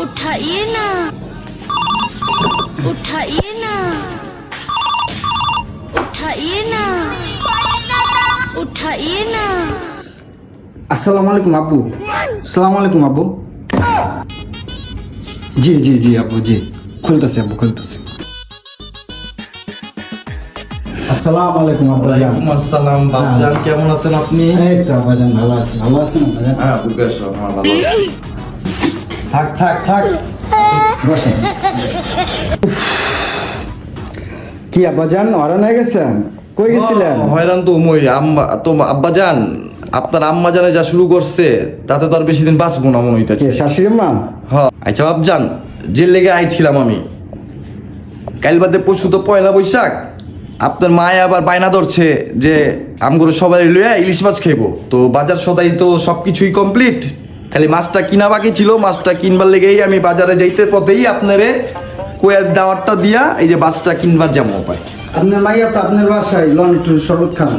उठाइए ना, उठाइए ना, उठाइए ना, उठाइए ना। अस्सलाम वालेकुम अब्बू। अस्सलाम वालेकुम अब्बू। जी जी जी अब्बू जी, খুলতেছে अब्बू খুলতেছে। আসসালামু আলাইকুম আব্বাজান। ওয়ালাইকুম আসসালাম বাপজান, কেমন আছেন আপনি? এই তো আব্বাজান ভালো আছি। ভালো আছেন আব্বাজান? হ্যাঁ বুকেশ আমার ভালো আছি। থাক থাক থাক বসেন। উফ, কি আব্বাজান হয়রান হয়ে গেছেন? কই গেছিলেন? হয়রান তো মই আম্মা তো আব্বাজান, আপনার আম্মা জানে যা শুরু করছে তাতে তো আর বেশি দিন বাঁচবো না মনে হইতাছে। কে শাশুড়ি মা? হ্যাঁ আচ্ছা বাপজান, যে লেগে আইছিলাম আমি কাল বাদে পরশু তো পয়লা বৈশাখ, আপনার মায়ে আবার বায়না ধরছে যে আমগুলো সবাই লইয়া ইলিশ মাছ খাইবো। তো বাজার সদাই তো সবকিছুই কমপ্লিট, খালি মাছটা কিনা বাকি ছিল। মাছটা কিনবার লেগেই আমি বাজারে যাইতে পথেই আপনারে কোয়ার দাওয়াতটা দিয়া এই যে মাছটা কিনবার যাবো পাই। আপনার মাইয়া তো আপনার বাসায় লন একটু শরবত খান।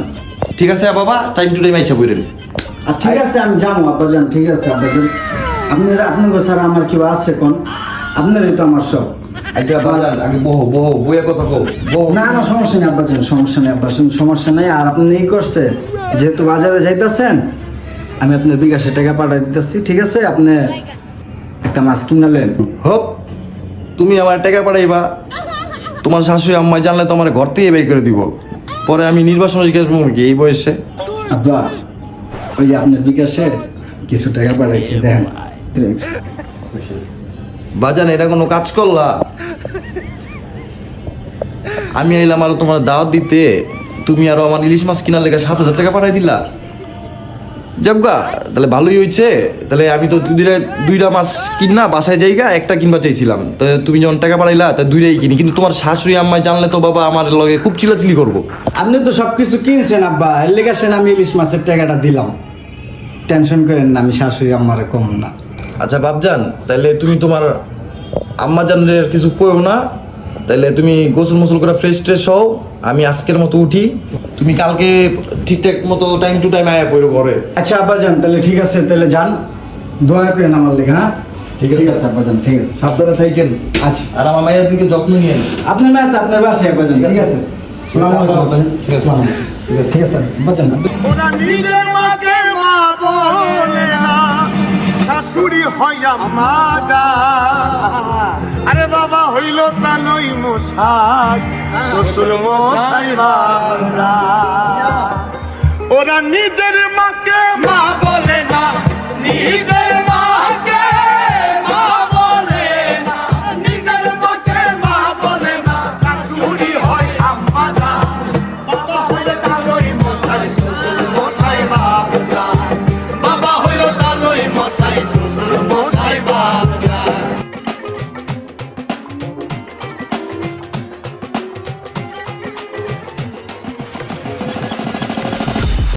ঠিক আছে বাবা, টাইম টু টাইম আইসা বইরেন। আর ঠিক আছে আমি যাবো আব্বাজান, ঠিক আছে আব্বাজান। আপনার ছাড়া আমার কেউ আছে কোন? আপনারই তো আমার সব। আচ্ছা বাজান আগে বহু বহু বইয়া কথা কও বহু। না না সমস্যা নেই আব্বাজান, সমস্যা নেই আব্বাজান, সমস্যা নেই। আর আপনি এই করছে যেহেতু বাজারে যাইতেছেন, আমি আপনার বিকাশে টাকা পাঠাই দিতেছি, ঠিক আছে? আপনি একটা মাছ কিনালেন। হোপ, তুমি আমার টাকা পাঠাইবা, তোমার শাশুড়ি আম্মাই জানলে তো আমার ঘর থেকে বের করে দিব। পরে আমি নির্বাচন জিজ্ঞেস করবো কি এই বয়সে? আব্বা ওই যে আপনার বিকাশে কিছু টাকা পাঠাইছি, দেখেন। বাজান এটা কোনো কাজ করলা? আমি আইলাম আরো তোমার দাওয়াত দিতে, তুমি আরো আমার ইলিশ মাছ কিনার লেগে 7,000 টাকা পাঠাই দিলা। যাবগা তাহলে ভালোই হয়েছে। তাহলে আমি তো দুইটা মাছ কিনা বাসায় জায়গা একটা কিনবা চাইছিলাম, তো তুমি যখন টাকা পাঠাইলা তা দুইটাই কিনি। কিন্তু তোমার শাশুড়ি আম্মাই জানলে তো বাবা আমার লগে খুব চিলাচিলি করবো। আপনি তো সবকিছু কিনছেন আব্বা, এর লেগে আমি ইলিশ মাছের টাকাটা দিলাম। টেনশন করেন না, আমি শাশুড়ি আম্মারে কম না। আচ্ছা বাপজান, তাহলে তুমি তোমার আম্মা জানের কিছু কইও না। তাহলে তুমি গোসল মোসল করে ফ্রেশ ট্রেশ হও, আমি আজকের মতো উঠি। তুমি কালকে ঠিকঠাক মতো টাইম টু টাইম আয়া পড়ো ঘরে। আচ্ছা আব্বাজান তাহলে ঠিক আছে, তাহলে যান, দোয়া করেন আমার লেগে। হ্যাঁ ঠিক আছে আব্বাজান, ঠিক আছে। সাবধানে থাকেন। আচ্ছা আর আমার মায়ের দিকে যত্ন নিয়েন। আপনার মেয়ে তো আপনার বাসায় আব্বাজান, ঠিক আছে? আসসালামু আলাইকুম আব্বাজান। ঠিক আছে। ঠিক আছে আব্বাজান। ওরা নিজের মাকে মা বলে না, শাশুড়ি হইয়া মা যা। আরে বাবা হইল তা নই মশাই, শ্বশুর মশাই বাবা। ওরা নিজের মাকে মা বলে না, নিজের